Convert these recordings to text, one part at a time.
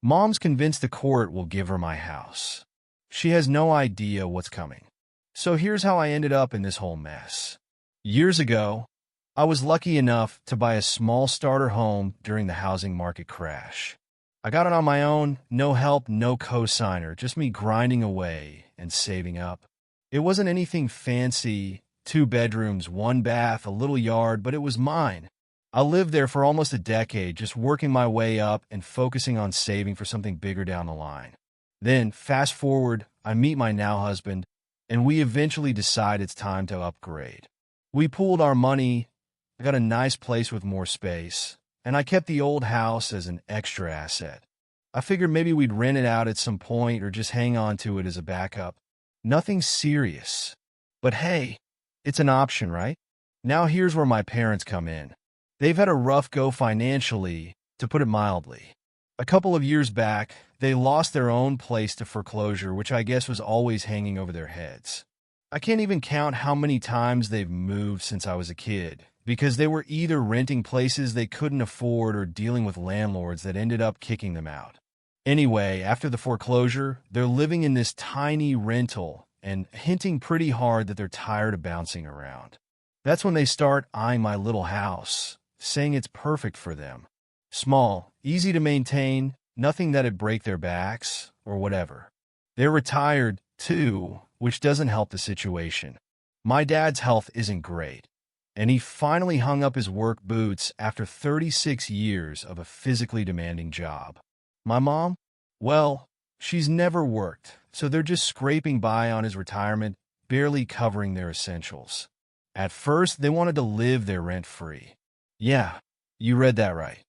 Mom's convinced the court will give her my house. She has no idea what's coming. So here's how I ended up in this whole mess. Years ago, I was lucky enough to buy a small starter home during the housing market crash. I got it on my own, no help, no cosigner, just me grinding away and saving up. It wasn't anything fancy, 2 bedrooms, 1 bath, a little yard, but it was mine. I lived there for almost a decade, just working my way up and focusing on saving for something bigger down the line. Then, fast forward, I meet my now husband, and we eventually decide it's time to upgrade. We pooled our money, I got a nice place with more space, and I kept the old house as an extra asset. I figured maybe we'd rent it out at some point or just hang on to it as a backup. Nothing serious. But hey, it's an option, right? Now here's where my parents come in. They've had a rough go financially, to put it mildly. A couple of years back, they lost their own place to foreclosure, which I guess was always hanging over their heads. I can't even count how many times they've moved since I was a kid, because they were either renting places they couldn't afford or dealing with landlords that ended up kicking them out. Anyway, after the foreclosure, they're living in this tiny rental and hinting pretty hard that they're tired of bouncing around. That's when they start eyeing my little house, saying it's perfect for them. Small, easy to maintain, nothing that'd break their backs, or whatever. They're retired, too, which doesn't help the situation. My dad's health isn't great, and he finally hung up his work boots after 36 years of a physically demanding job. My mom? Well, she's never worked, so they're just scraping by on his retirement, barely covering their essentials. At first, they wanted to live there rent-free. Yeah, you read that right.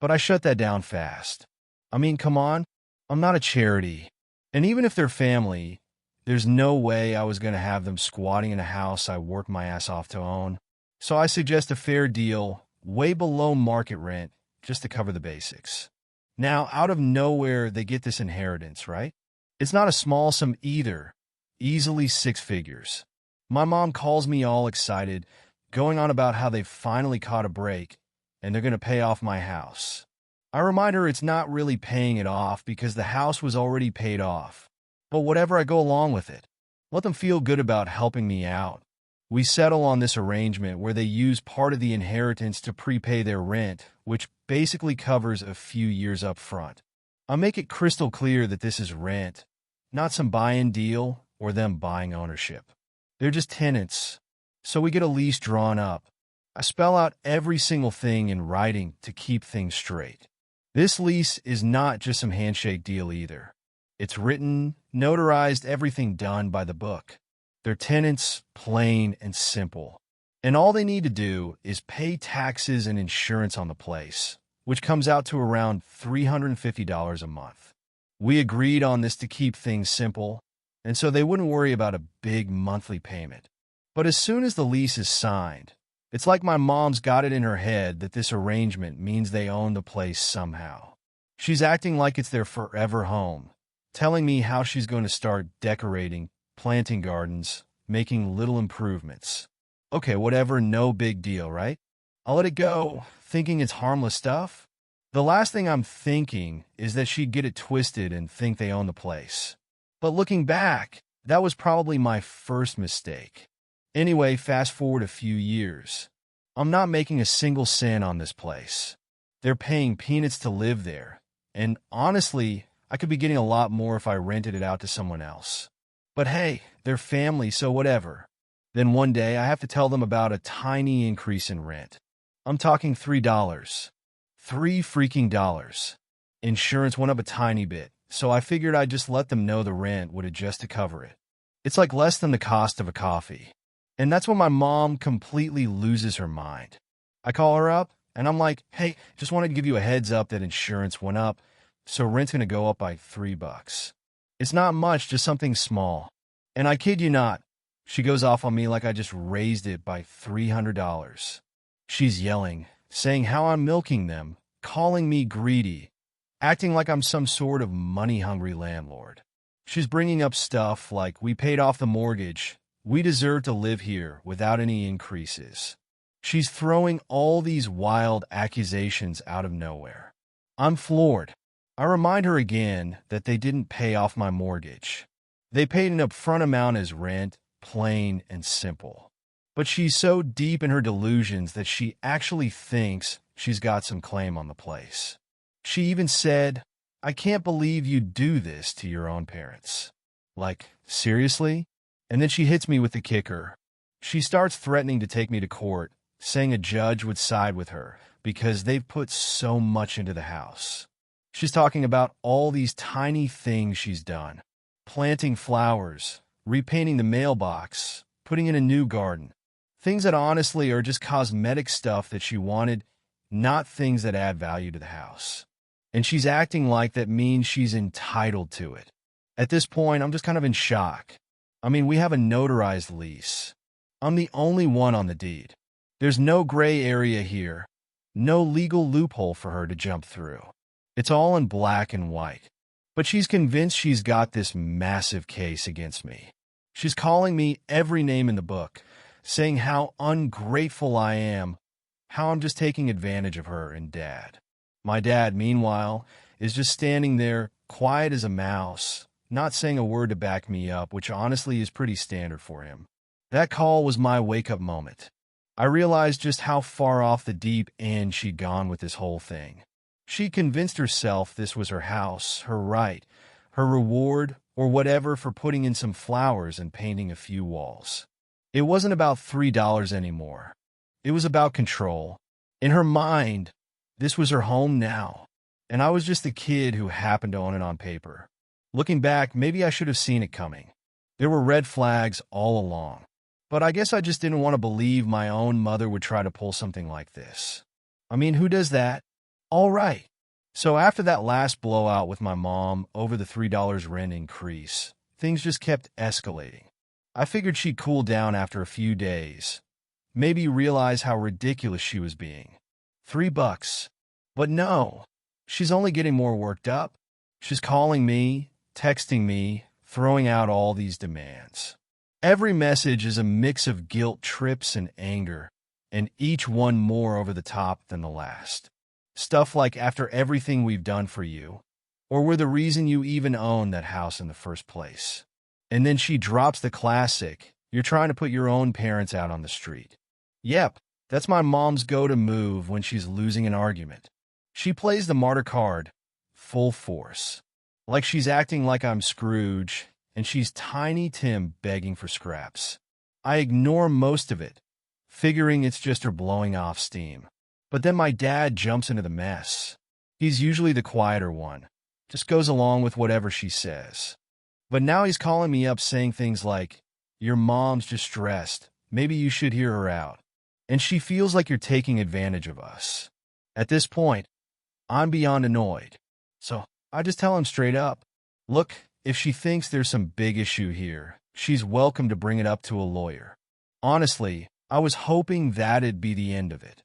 But I shut that down fast. I mean, come on, I'm not a charity. And even if they're family, there's no way I was going to have them squatting in a house I worked my ass off to own. So I suggest a fair deal, way below market rent, just to cover the basics. Now, out of nowhere, they get this inheritance, right? It's not a small sum either, easily 6 figures. My mom calls me all excited, going on about how they've finally caught a break, and they're going to pay off my house. I remind her it's not really paying it off because the house was already paid off. But whatever, I go along with it. Let them feel good about helping me out. We settle on this arrangement where they use part of the inheritance to prepay their rent, which basically covers a few years up front. I make it crystal clear that this is rent, not some buy-in deal or them buying ownership. They're just tenants, so we get a lease drawn up. I spell out every single thing in writing to keep things straight. This lease is not just some handshake deal either. It's written, notarized, everything done by the book. They're tenants, plain and simple. And all they need to do is pay taxes and insurance on the place, which comes out to around $350 a month. We agreed on this to keep things simple, and so they wouldn't worry about a big monthly payment. But as soon as the lease is signed, it's like my mom's got it in her head that this arrangement means they own the place somehow. She's acting like it's their forever home, telling me how she's going to start decorating, planting gardens, making little improvements. Okay, whatever, no big deal, right? I'll let it go, thinking it's harmless stuff. The last thing I'm thinking is that she'd get it twisted and think they own the place. But looking back, that was probably my first mistake. Anyway, fast forward a few years. I'm not making a single cent on this place. They're paying peanuts to live there, and honestly, I could be getting a lot more if I rented it out to someone else. But hey, they're family, so whatever. Then one day, I have to tell them about a tiny increase in rent. I'm talking $3. $3 freaking dollars. Insurance went up a tiny bit, so I figured I'd just let them know the rent would adjust to cover it. It's like less than the cost of a coffee. And that's when my mom completely loses her mind. I call her up, and I'm like, hey, just wanted to give you a heads up that insurance went up, so rent's going to go up by $3. It's not much, just something small. And I kid you not, she goes off on me like I just raised it by $300. She's yelling, saying how I'm milking them, calling me greedy, acting like I'm some sort of money-hungry landlord. She's bringing up stuff like we paid off the mortgage, we deserve to live here without any increases. She's throwing all these wild accusations out of nowhere. I'm floored. I remind her again that they didn't pay off my mortgage. They paid an upfront amount as rent, plain and simple. But she's so deep in her delusions that she actually thinks she's got some claim on the place. She even said, "I can't believe you'd do this to your own parents." Like, seriously? And then she hits me with the kicker. She starts threatening to take me to court, saying a judge would side with her because they've put so much into the house. She's talking about all these tiny things she's done. Planting flowers, repainting the mailbox, putting in a new garden. Things that honestly are just cosmetic stuff that she wanted, not things that add value to the house. And she's acting like that means she's entitled to it. At this point, I'm just kind of in shock. I mean, we have a notarized lease. I'm the only one on the deed. There's no gray area here, no legal loophole for her to jump through. It's all in black and white. But she's convinced she's got this massive case against me. She's calling me every name in the book, saying how ungrateful I am, how I'm just taking advantage of her and Dad. My dad, meanwhile, is just standing there, quiet as a mouse, not saying a word to back me up, which honestly is pretty standard for him. That call was my wake-up moment. I realized just how far off the deep end she'd gone with this whole thing. She convinced herself this was her house, her right, her reward, or whatever for putting in some flowers and painting a few walls. It wasn't about $3 anymore. It was about control. In her mind, this was her home now, and I was just the kid who happened to own it on paper. Looking back, maybe I should have seen it coming. There were red flags all along, but I guess I just didn't want to believe my own mother would try to pull something like this. I mean, who does that? All right. So after that last blowout with my mom over the $3 rent increase, things just kept escalating. I figured she'd cool down after a few days, maybe realize how ridiculous she was being. $3. But no, she's only getting more worked up. She's calling me, texting me, throwing out all these demands. Every message is a mix of guilt trips and anger, and each one more over the top than the last. Stuff like, after everything we've done for you, or we're the reason you even own that house in the first place. And then she drops the classic, "You're trying to put your own parents out on the street." Yep, that's my mom's go-to move when she's losing an argument. She plays the martyr card, full force. Like she's acting like I'm Scrooge, and she's Tiny Tim begging for scraps. I ignore most of it, figuring it's just her blowing off steam. But then my dad jumps into the mess. He's usually the quieter one, just goes along with whatever she says. But now he's calling me up saying things like, "Your mom's just stressed. Maybe you should hear her out. And she feels like you're taking advantage of us." At this point, I'm beyond annoyed. So I just tell him straight up, look, if she thinks there's some big issue here, she's welcome to bring it up to a lawyer. Honestly, I was hoping that'd be the end of it.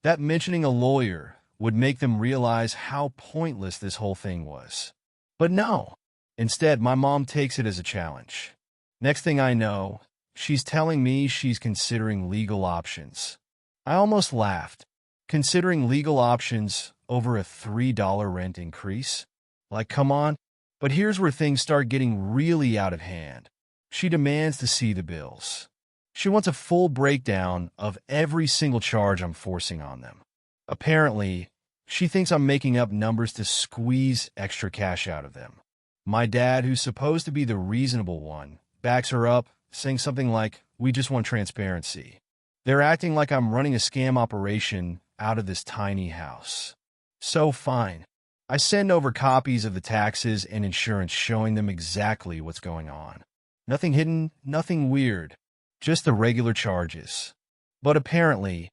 That mentioning a lawyer would make them realize how pointless this whole thing was. But no. Instead, my mom takes it as a challenge. Next thing I know, she's telling me she's considering legal options. I almost laughed. Considering legal options over a $3 rent increase? Like, come on. But here's where things start getting really out of hand. She demands to see the bills. She wants a full breakdown of every single charge I'm forcing on them. Apparently, she thinks I'm making up numbers to squeeze extra cash out of them. My dad, who's supposed to be the reasonable one, backs her up, saying something like, "We just want transparency." They're acting like I'm running a scam operation out of this tiny house. So fine. I send over copies of the taxes and insurance showing them exactly what's going on. Nothing hidden, nothing weird. Just the regular charges. But apparently,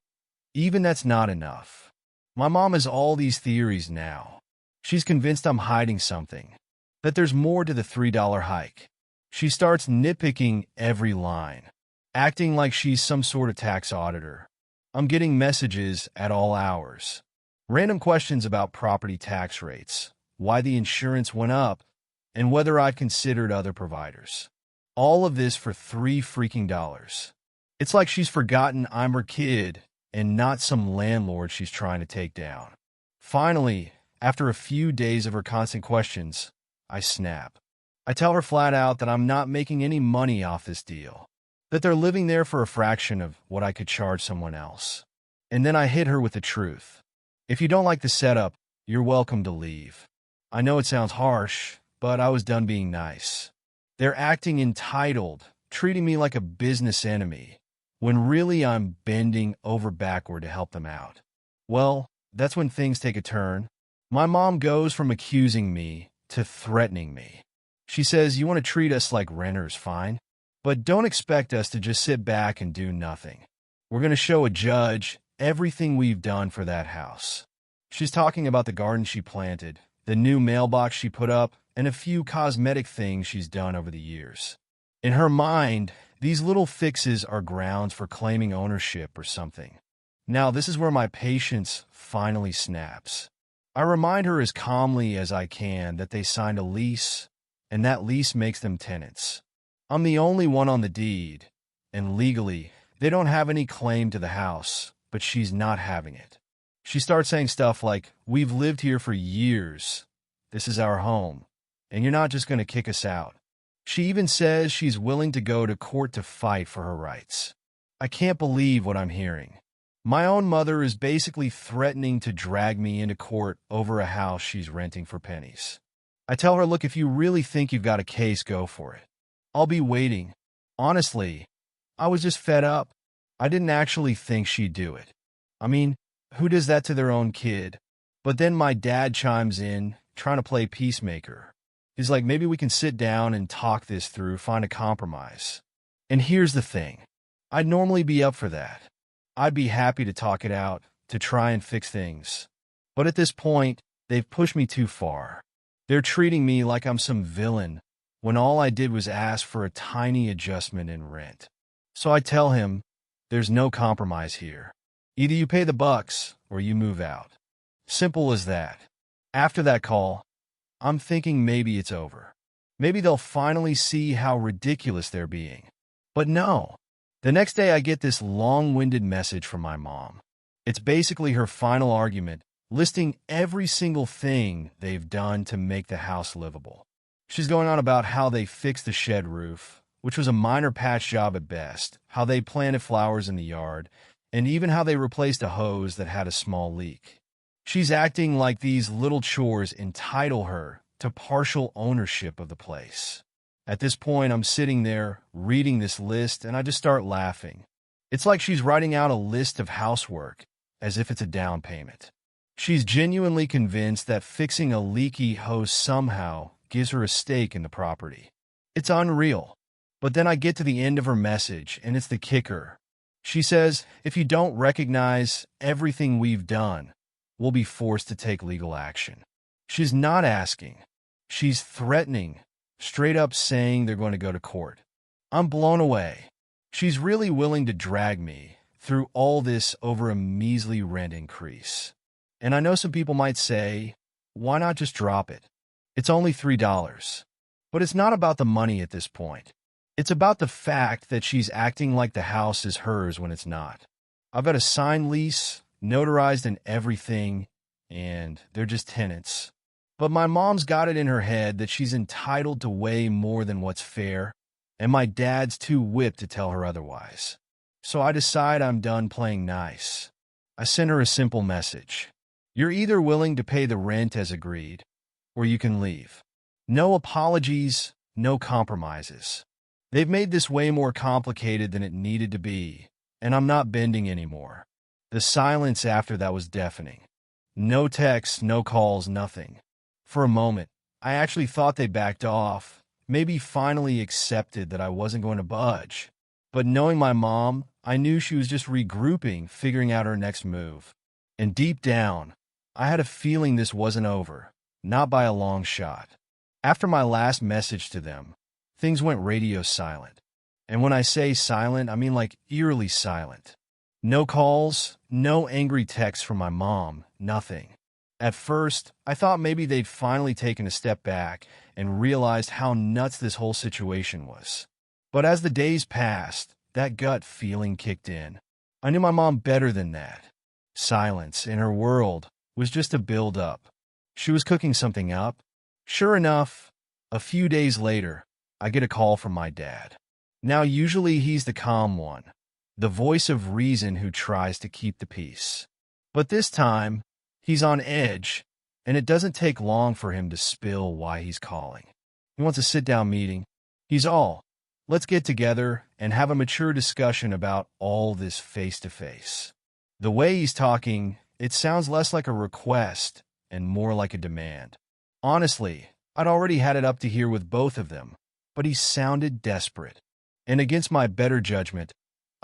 even that's not enough. My mom has all these theories now. She's convinced I'm hiding something, that there's more to the $3 hike. She starts nitpicking every line, acting like she's some sort of tax auditor. I'm getting messages at all hours. Random questions about property tax rates, why the insurance went up, and whether I've considered other providers. All of this for $3 freaking. It's like she's forgotten I'm her kid and not some landlord she's trying to take down. Finally, After a few days of her constant questions, I snap. I tell her flat out that I'm not making any money off this deal, that they're living there for a fraction of what I could charge someone else. And then I hit her with the truth. If you don't like the setup, you're welcome to leave. I know it sounds harsh, but I was done being nice. They're acting entitled, treating me like a business enemy, when really I'm bending over backward to help them out. Well, that's when things take a turn. My mom goes from accusing me to threatening me. She says, "You want to treat us like renters, fine, but don't expect us to just sit back and do nothing. We're going to show a judge everything we've done for that house." She's talking about the garden she planted, the new mailbox she put up, and a few cosmetic things she's done over the years. In her mind, these little fixes are grounds for claiming ownership or something. Now, this is where my patience finally snaps. I remind her as calmly as I can that they signed a lease, and that lease makes them tenants. I'm the only one on the deed, and legally, they don't have any claim to the house, but she's not having it. She starts saying stuff like, "We've lived here for years. This is our home, and you're not just going to kick us out." She even says she's willing to go to court to fight for her rights. I can't believe what I'm hearing. My own mother is basically threatening to drag me into court over a house she's renting for pennies. I tell her, "Look, if you really think you've got a case, go for it. I'll be waiting." Honestly, I was just fed up. I didn't actually think she'd do it. I mean, who does that to their own kid? But then my dad chimes in, trying to play peacemaker. He's like, "Maybe we can sit down and talk this through, find a compromise." And here's the thing. I'd normally be up for that. I'd be happy to talk it out, to try and fix things. But at this point, they've pushed me too far. They're treating me like I'm some villain, when all I did was ask for a tiny adjustment in rent. So I tell him, there's no compromise here. Either you pay the bucks, or you move out. Simple as that. After that call, I'm thinking maybe it's over. Maybe they'll finally see how ridiculous they're being. But no. The next day I get this long-winded message from my mom. It's basically her final argument, listing every single thing they've done to make the house livable. She's going on about how they fixed the shed roof, which was a minor patch job at best, how they planted flowers in the yard, and even how they replaced a hose that had a small leak. She's acting like these little chores entitle her to partial ownership of the place. At this point, I'm sitting there, reading this list, and I just start laughing. It's like she's writing out a list of housework, as if it's a down payment. She's genuinely convinced that fixing a leaky hose somehow gives her a stake in the property. It's unreal. But then I get to the end of her message, and it's the kicker. She says, "If you don't recognize everything we've done, we'll be forced to take legal action." She's not asking. She's threatening, straight up saying they're going to go to court. I'm blown away. She's really willing to drag me through all this over a measly rent increase. And I know some people might say, why not just drop it? It's only $3. But it's not about the money at this point. It's about the fact that she's acting like the house is hers when it's not. I've got a signed lease, notarized and everything, and they're just tenants. But my mom's got it in her head that she's entitled to way more than what's fair, and my dad's too whipped to tell her otherwise. So I decide I'm done playing nice. I send her a simple message. You're either willing to pay the rent as agreed, or you can leave. No apologies, no compromises. They've made this way more complicated than it needed to be, and I'm not bending anymore. The silence after that was deafening. No texts, no calls, nothing. For a moment, I actually thought they backed off, maybe finally accepted that I wasn't going to budge. But knowing my mom, I knew she was just regrouping, figuring out her next move. And deep down, I had a feeling this wasn't over, not by a long shot. After my last message to them, things went radio silent. And when I say silent, I mean like eerily silent. No calls, no angry texts from my mom, nothing. At first, I thought maybe they'd finally taken a step back and realized how nuts this whole situation was. But as the days passed, that gut feeling kicked in. I knew my mom better than that. Silence in her world was just a build-up. She was cooking something up. Sure enough, a few days later, I get a call from my dad. Now, usually he's the calm one, the voice of reason who tries to keep the peace. But this time, he's on edge, and it doesn't take long for him to spill why he's calling. He wants a sit-down meeting. He's all, let's get together and have a mature discussion about all this face-to-face. The way he's talking, it sounds less like a request and more like a demand. Honestly, I'd already had it up to here with both of them, but he sounded desperate. And against my better judgment,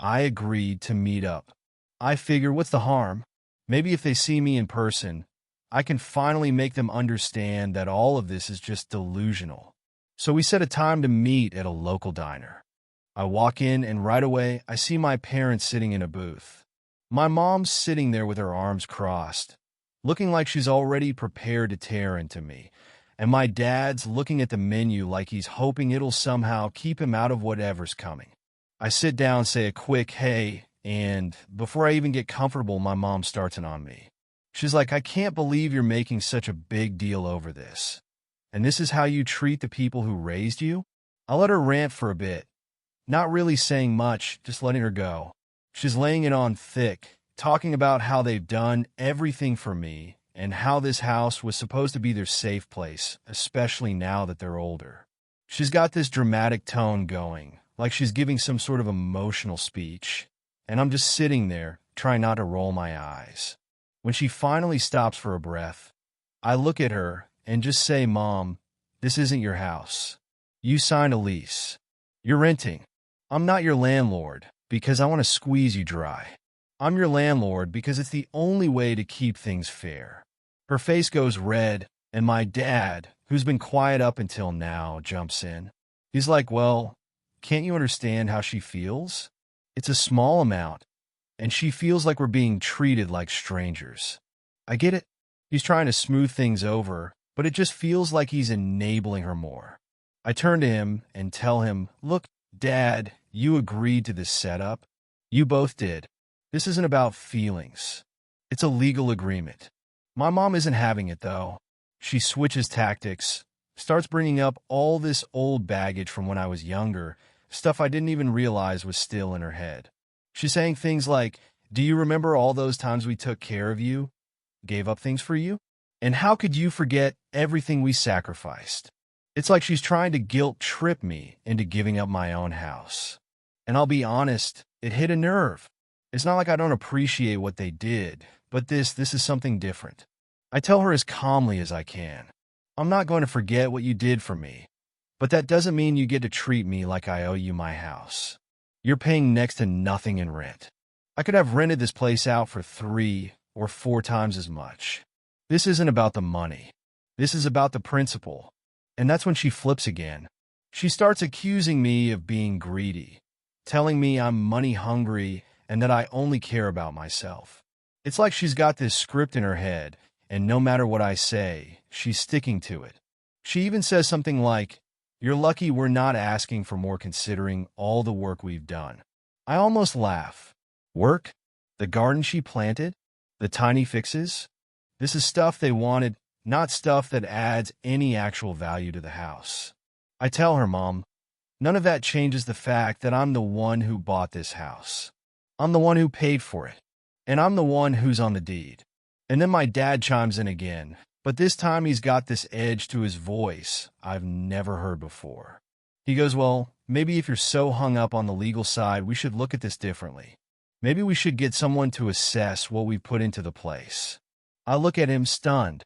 I agreed to meet up. I figure, what's the harm? Maybe if they see me in person, I can finally make them understand that all of this is just delusional. So we set a time to meet at a local diner. I walk in, and right away, I see my parents sitting in a booth. My mom's sitting there with her arms crossed, looking like she's already prepared to tear into me, and my dad's looking at the menu like he's hoping it'll somehow keep him out of whatever's coming. I sit down, say a quick hey, and before I even get comfortable, my mom starts in on me. She's like, I can't believe you're making such a big deal over this. And this is how you treat the people who raised you? I let her rant for a bit, not really saying much, just letting her go. She's laying it on thick, talking about how they've done everything for me and how this house was supposed to be their safe place, especially now that they're older. She's got this dramatic tone going, like she's giving some sort of emotional speech, and I'm just sitting there, trying not to roll my eyes. When she finally stops for a breath, I look at her and just say, Mom, this isn't your house. You signed a lease. You're renting. I'm not your landlord because I want to squeeze you dry. I'm your landlord because it's the only way to keep things fair. Her face goes red, and my dad, who's been quiet up until now, jumps in. He's like, well, can't you understand how she feels? It's a small amount, and she feels like we're being treated like strangers. I get it. He's trying to smooth things over, but it just feels like he's enabling her more. I turn to him and tell him, look, Dad, you agreed to this setup. You both did. This isn't about feelings. It's a legal agreement. My mom isn't having it, though. She switches tactics, starts bringing up all this old baggage from when I was younger, stuff I didn't even realize was still in her head. She's saying things like, do you remember all those times we took care of you, gave up things for you? And how could you forget everything we sacrificed? It's like she's trying to guilt trip me into giving up my own house. And I'll be honest, it hit a nerve. It's not like I don't appreciate what they did, but this is something different. I tell her as calmly as I can, I'm not going to forget what you did for me, but that doesn't mean you get to treat me like I owe you my house. You're paying next to nothing in rent. I could have rented this place out for 3 or 4 times as much. This isn't about the money. This is about the principle. And that's when she flips again. She starts accusing me of being greedy, telling me I'm money hungry and that I only care about myself. It's like she's got this script in her head, and no matter what I say, she's sticking to it. She even says something like, you're lucky we're not asking for more considering all the work we've done. I almost laugh. Work? The garden she planted? The tiny fixes? This is stuff they wanted, not stuff that adds any actual value to the house. I tell her, Mom, none of that changes the fact that I'm the one who bought this house. I'm the one who paid for it. And I'm the one who's on the deed. And then my dad chimes in again, but this time he's got this edge to his voice I've never heard before. He goes, well, maybe if you're so hung up on the legal side, we should look at this differently. Maybe we should get someone to assess what we put into the place. I look at him stunned.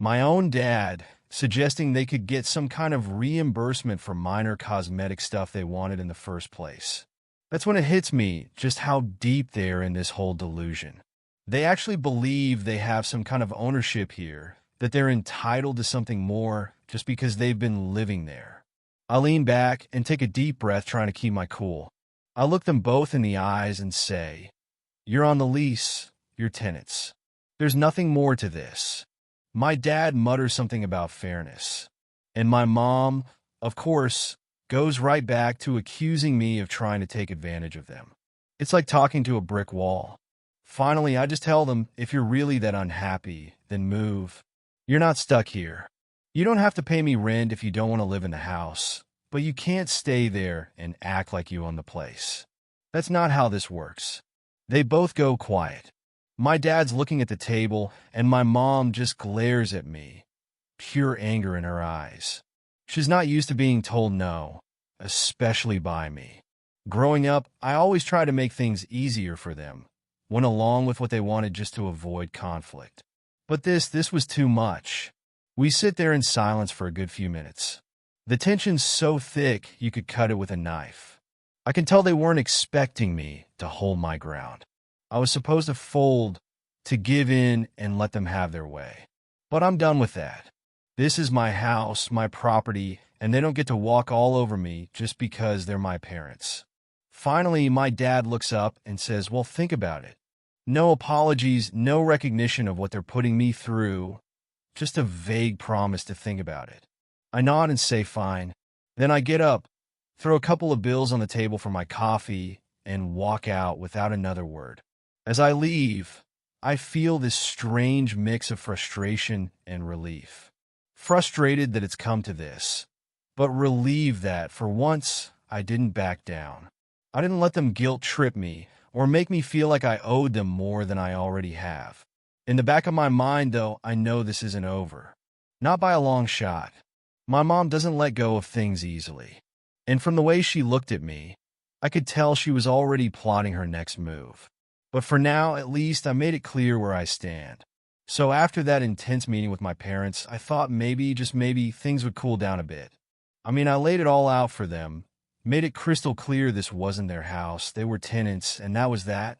My own dad suggesting they could get some kind of reimbursement for minor cosmetic stuff they wanted in the first place. That's when it hits me just how deep they are in this whole delusion. They actually believe they have some kind of ownership here, that they're entitled to something more just because they've been living there. I lean back and take a deep breath, trying to keep my cool. I look them both in the eyes and say, you're on the lease, you're tenants. There's nothing more to this. My dad mutters something about fairness. And my mom, of course, goes right back to accusing me of trying to take advantage of them. It's like talking to a brick wall. Finally, I just tell them, if you're really that unhappy, then move. You're not stuck here. You don't have to pay me rent if you don't want to live in the house, but you can't stay there and act like you own the place. That's not how this works. They both go quiet. My dad's looking at the table, and my mom just glares at me, pure anger in her eyes. She's not used to being told no, especially by me. Growing up, I always tried to make things easier for them, went along with what they wanted just to avoid conflict. But this was too much. We sit there in silence for a good few minutes. The tension's so thick you could cut it with a knife. I can tell they weren't expecting me to hold my ground. I was supposed to fold, to give in and let them have their way. But I'm done with that. This is my house, my property, and they don't get to walk all over me just because they're my parents. Finally, my dad looks up and says, "Well, think about it. No apologies, no recognition of what they're putting me through, just a vague promise to think about it." I nod and say fine. Then I get up, throw a couple of bills on the table for my coffee, and walk out without another word. As I leave, I feel this strange mix of frustration and relief. Frustrated that it's come to this, but relieved that, for once, I didn't back down. I didn't let them guilt trip me or make me feel like I owed them more than I already have. In the back of my mind, though, I know this isn't over. Not by a long shot. My mom doesn't let go of things easily. And from the way she looked at me, I could tell she was already plotting her next move. But for now, at least, I made it clear where I stand. So after that intense meeting with my parents, I thought maybe, just maybe, things would cool down a bit. I mean, I laid it all out for them, made it crystal clear this wasn't their house, they were tenants, and that was that.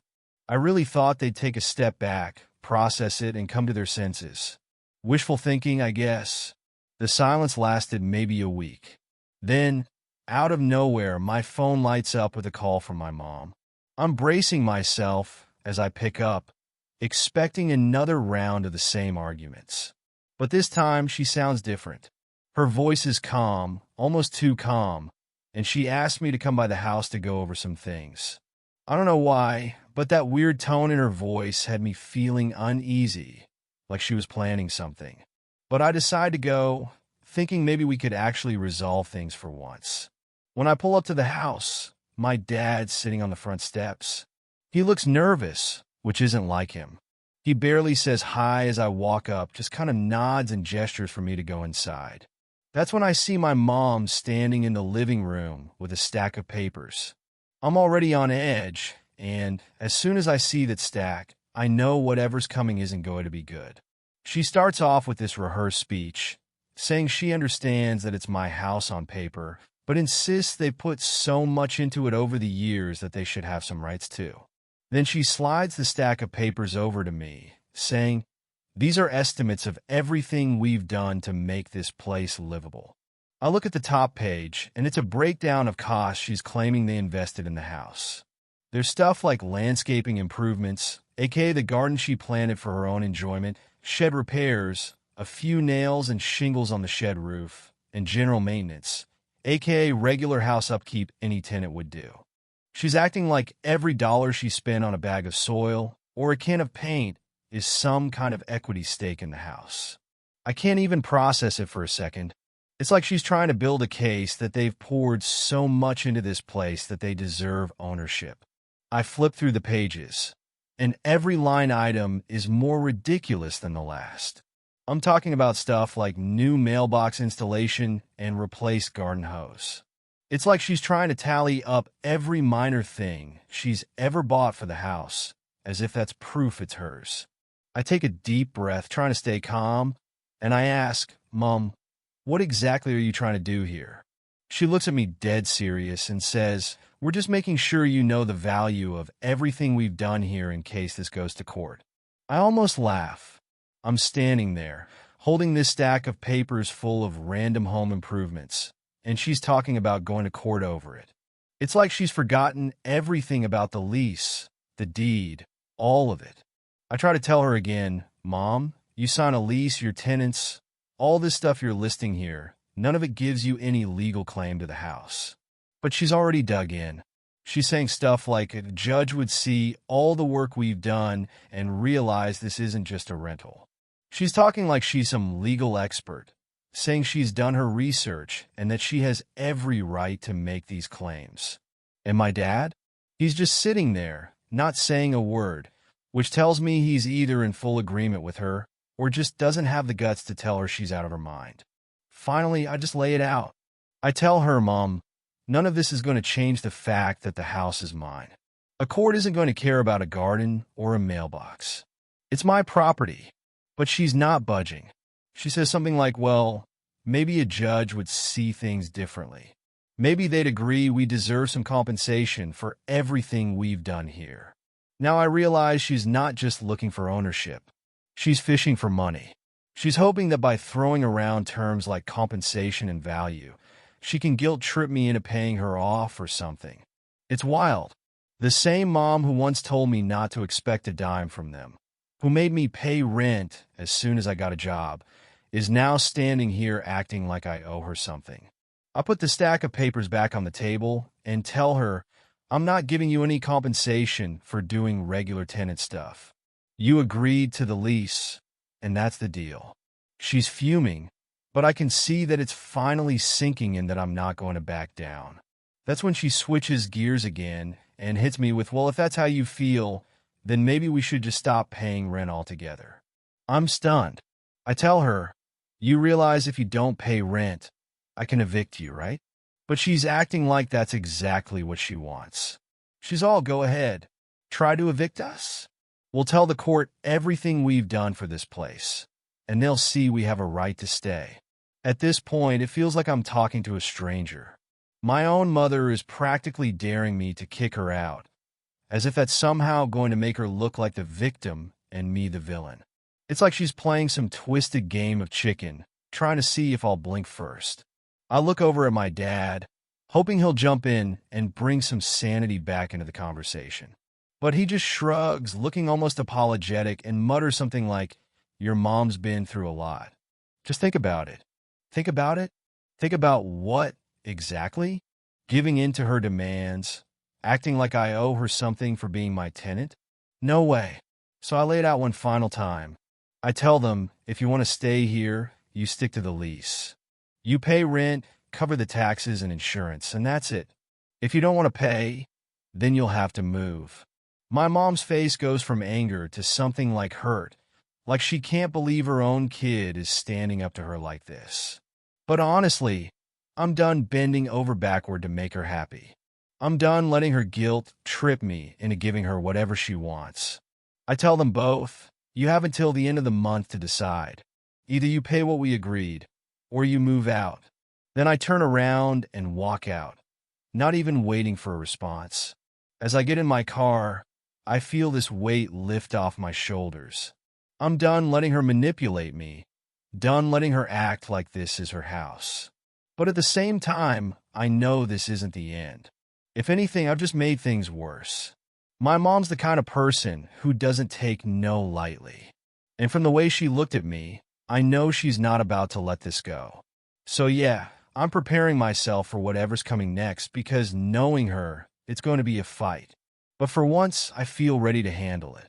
I really thought they'd take a step back, process it, and come to their senses. Wishful thinking, I guess. The silence lasted maybe a week. Then, out of nowhere, my phone lights up with a call from my mom. I'm bracing myself as I pick up, expecting another round of the same arguments. But this time, she sounds different. Her voice is calm, almost too calm, and she asked me to come by the house to go over some things. I don't know why, but that weird tone in her voice had me feeling uneasy, like she was planning something. But I decided to go, thinking maybe we could actually resolve things for once. When I pull up to the house, my dad's sitting on the front steps. He looks nervous, which isn't like him. He barely says hi as I walk up, just kind of nods and gestures for me to go inside. That's when I see my mom standing in the living room with a stack of papers. I'm already on edge, and as soon as I see that stack, I know whatever's coming isn't going to be good. She starts off with this rehearsed speech, saying she understands that it's my house on paper, but insists they put so much into it over the years that they should have some rights too. Then she slides the stack of papers over to me, saying, "These are estimates of everything we've done to make this place livable." I look at the top page, and it's a breakdown of costs she's claiming they invested in the house. There's stuff like landscaping improvements, aka the garden she planted for her own enjoyment, shed repairs, a few nails and shingles on the shed roof, and general maintenance, aka regular house upkeep any tenant would do. She's acting like every dollar she spent on a bag of soil or a can of paint is some kind of equity stake in the house. I can't even process it for a second. It's like she's trying to build a case that they've poured so much into this place that they deserve ownership. I flip through the pages, and every line item is more ridiculous than the last. I'm talking about stuff like new mailbox installation and replaced garden hose. It's like she's trying to tally up every minor thing she's ever bought for the house, as if that's proof it's hers. I take a deep breath, trying to stay calm, and I ask, "Mom, what exactly are you trying to do here?" She looks at me dead serious and says, "We're just making sure you know the value of everything we've done here in case this goes to court." I almost laugh. I'm standing there, holding this stack of papers full of random home improvements, and she's talking about going to court over it. It's like she's forgotten everything about the lease, the deed, all of it. I try to tell her again, "Mom, you sign a lease, your tenants, all this stuff you're listing here, none of it gives you any legal claim to the house." But she's already dug in. She's saying stuff like a judge would see all the work we've done and realize this isn't just a rental. She's talking like she's some legal expert, saying she's done her research and that she has every right to make these claims. And my dad? He's just sitting there, not saying a word, which tells me he's either in full agreement with her or just doesn't have the guts to tell her she's out of her mind. Finally, I just lay it out. I tell her, Mom, none of this is going to change the fact that the house is mine. A court isn't going to care about a garden or a mailbox. It's my property. But she's not budging. She says something like, well, maybe a judge would see things differently. Maybe they'd agree we deserve some compensation for everything we've done here. Now I realize she's not just looking for ownership. She's fishing for money. She's hoping that by throwing around terms like compensation and value, she can guilt-trip me into paying her off or something. It's wild. The same mom who once told me not to expect a dime from them, who made me pay rent as soon as I got a job, is now standing here acting like I owe her something. I put the stack of papers back on the table and tell her, I'm not giving you any compensation for doing regular tenant stuff. You agreed to the lease, and that's the deal. She's fuming, but I can see that it's finally sinking in that I'm not going to back down. That's when she switches gears again and hits me with, well, if that's how you feel, then maybe we should just stop paying rent altogether. I'm stunned. I tell her, you realize if you don't pay rent, I can evict you, right? But she's acting like that's exactly what she wants. She's all, go ahead. Try to evict us? We'll tell the court everything we've done for this place, and they'll see we have a right to stay. At this point, it feels like I'm talking to a stranger. My own mother is practically daring me to kick her out, as if that's somehow going to make her look like the victim and me the villain. It's like she's playing some twisted game of chicken, trying to see if I'll blink first. I look over at my dad, hoping he'll jump in and bring some sanity back into the conversation. But he just shrugs, looking almost apologetic, and mutters something like, your mom's been through a lot. Just think about it. Think about it? Think about what exactly? Giving in to her demands, acting like I owe her something for being my tenant? No way. So I lay it out one final time. I tell them, if you want to stay here, you stick to the lease. You pay rent, cover the taxes and insurance, and that's it. If you don't want to pay, then you'll have to move. My mom's face goes from anger to something like hurt, like she can't believe her own kid is standing up to her like this. But honestly, I'm done bending over backward to make her happy. I'm done letting her guilt trip me into giving her whatever she wants. I tell them both, you have until the end of the month to decide. Either you pay what we agreed, or you move out. Then I turn around and walk out, not even waiting for a response. As I get in my car, I feel this weight lift off my shoulders. I'm done letting her manipulate me, done letting her act like this is her house. But at the same time, I know this isn't the end. If anything, I've just made things worse. My mom's the kind of person who doesn't take no lightly. And from the way she looked at me, I know she's not about to let this go. So yeah, I'm preparing myself for whatever's coming next because knowing her, it's going to be a fight. But for once, I feel ready to handle it.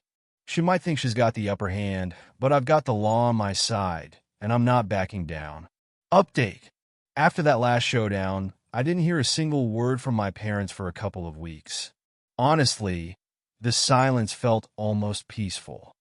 She might think she's got the upper hand, but I've got the law on my side, and I'm not backing down. Update. After that last showdown, I didn't hear a single word from my parents for a couple of weeks. Honestly, the silence felt almost peaceful.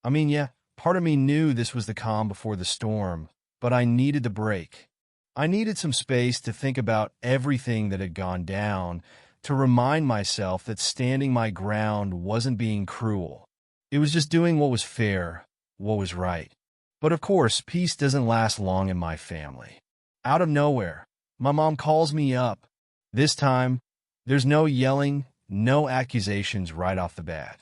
I mean, yeah, part of me knew this was the calm before the storm, but I needed the break. I needed some space to think about everything that had gone down, to remind myself that standing my ground wasn't being cruel. It was just doing what was fair, what was right. But of course, peace doesn't last long in my family. Out of nowhere, my mom calls me up. This time, there's no yelling, no accusations right off the bat.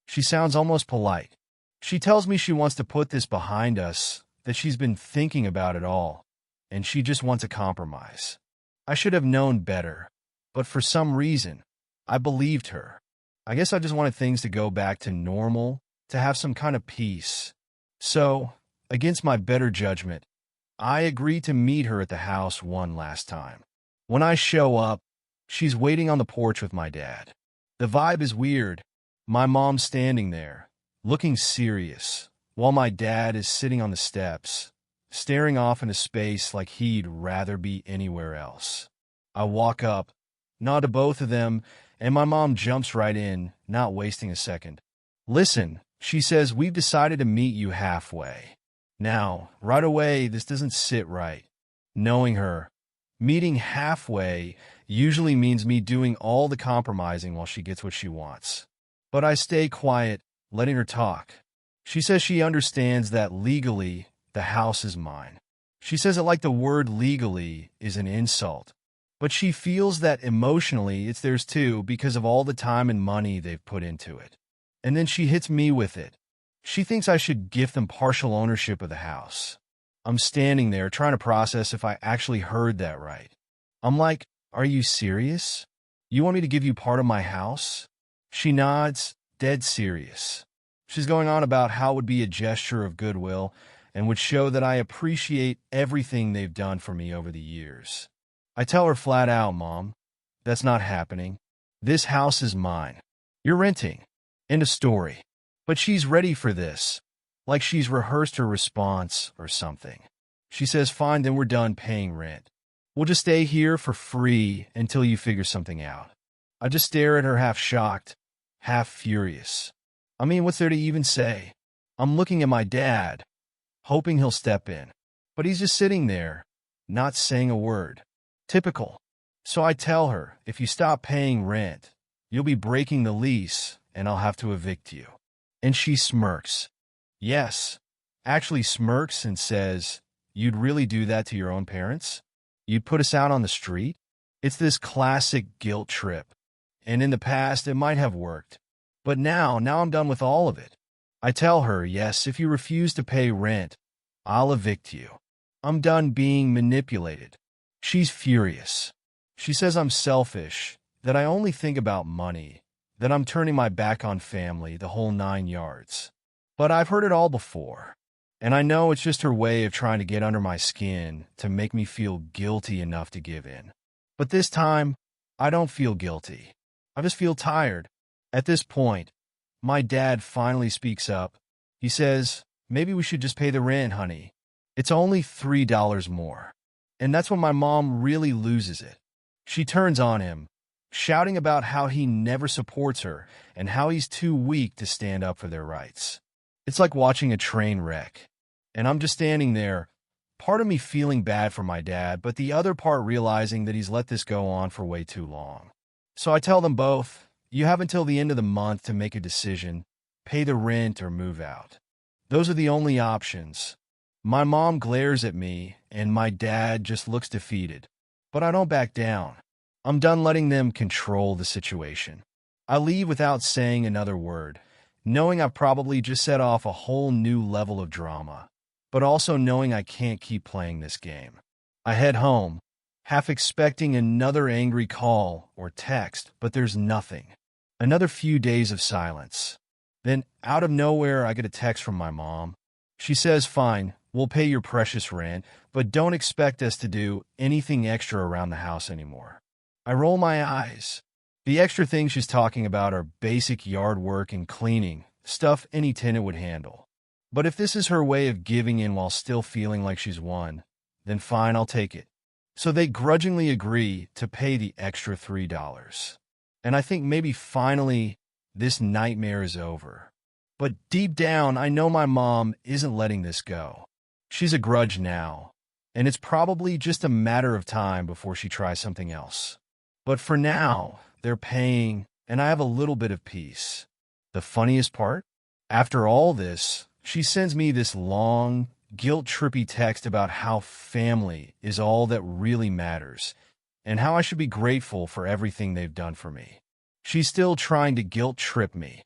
She sounds almost polite. She tells me she wants to put this behind us, that she's been thinking about it all, and she just wants a compromise. I should have known better, but for some reason, I believed her. I guess I just wanted things to go back to normal, to have some kind of peace. So, against my better judgment, I agreed to meet her at the house one last time. When I show up, she's waiting on the porch with my dad. The vibe is weird. My mom's standing there, looking serious, while my dad is sitting on the steps, staring off into space like he'd rather be anywhere else. I walk up, nod to both of them, and my mom jumps right in, not wasting a second. "Listen," she says, "we've decided to meet you halfway." Now, right away, this doesn't sit right. Knowing her, meeting halfway usually means me doing all the compromising while she gets what she wants. But I stay quiet, letting her talk. She says she understands that legally, the house is mine. She says it like the word legally is an insult. But she feels that emotionally it's theirs too because of all the time and money they've put into it. And then she hits me with it. She thinks I should gift them partial ownership of the house. I'm standing there trying to process if I actually heard that right. I'm like, "Are you serious? You want me to give you part of my house?" She nods, dead serious. She's going on about how it would be a gesture of goodwill and would show that I appreciate everything they've done for me over the years. I tell her flat out, "Mom, that's not happening. This house is mine. You're renting." End of story. But she's ready for this, like she's rehearsed her response or something. She says, "Fine, then we're done paying rent. We'll just stay here for free until you figure something out." I just stare at her half shocked, half furious. I mean, what's there to even say? I'm looking at my dad, hoping he'll step in. But he's just sitting there, not saying a word. Typical. So I tell her, "If you stop paying rent, you'll be breaking the lease and I'll have to evict you." And she smirks. Yes, actually smirks and says, "You'd really do that to your own parents? You'd put us out on the street?" It's this classic guilt trip. And in the past, it might have worked. But now I'm done with all of it. I tell her, "Yes, if you refuse to pay rent, I'll evict you." I'm done being manipulated. She's furious. She says I'm selfish, that I only think about money, that I'm turning my back on family, the whole 9 yards. But I've heard it all before. And I know it's just her way of trying to get under my skin to make me feel guilty enough to give in. But this time, I don't feel guilty. I just feel tired. At this point, my dad finally speaks up. He says, "Maybe we should just pay the rent, honey. It's only $3 more." And that's when my mom really loses it. She turns on him, shouting about how he never supports her and how he's too weak to stand up for their rights. It's like watching a train wreck. And I'm just standing there, part of me feeling bad for my dad, but the other part realizing that he's let this go on for way too long. So I tell them both, "You have until the end of the month to make a decision, pay the rent or move out. Those are the only options." My mom glares at me, and my dad just looks defeated. But I don't back down. I'm done letting them control the situation. I leave without saying another word, knowing I've probably just set off a whole new level of drama, but also knowing I can't keep playing this game. I head home, half expecting another angry call or text, but there's nothing. Another few days of silence. Then, out of nowhere, I get a text from my mom. She says, "Fine, we'll pay your precious rent, but don't expect us to do anything extra around the house anymore." I roll my eyes. The extra things she's talking about are basic yard work and cleaning, stuff any tenant would handle. But if this is her way of giving in while still feeling like she's won, then fine, I'll take it. So they grudgingly agree to pay the extra $3. And I think maybe finally this nightmare is over. But deep down, I know my mom isn't letting this go. She's a grudge now, and it's probably just a matter of time before she tries something else. But for now, they're paying, and I have a little bit of peace. The funniest part? After all this, she sends me this long, guilt-trippy text about how family is all that really matters, and how I should be grateful for everything they've done for me. She's still trying to guilt-trip me,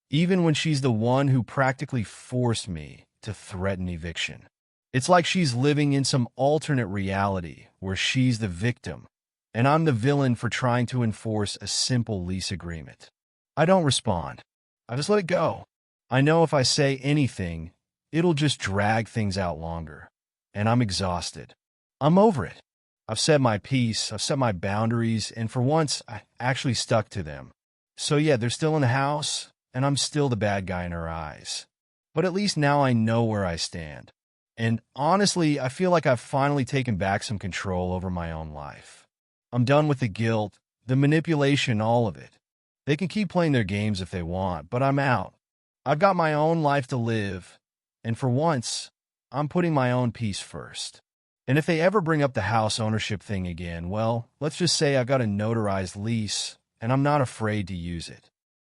even when she's the one who practically forced me to threaten eviction. It's like she's living in some alternate reality where she's the victim, and I'm the villain for trying to enforce a simple lease agreement. I don't respond. I just let it go. I know if I say anything, it'll just drag things out longer, and I'm exhausted. I'm over it. I've said my piece, I've set my boundaries, and for once, I actually stuck to them. So yeah, they're still in the house, and I'm still the bad guy in her eyes. But at least now I know where I stand. And honestly, I feel like I've finally taken back some control over my own life. I'm done with the guilt, the manipulation, all of it. They can keep playing their games if they want, but I'm out. I've got my own life to live, and for once, I'm putting my own peace first. And if they ever bring up the house ownership thing again, well, let's just say I've got a notarized lease, and I'm not afraid to use it.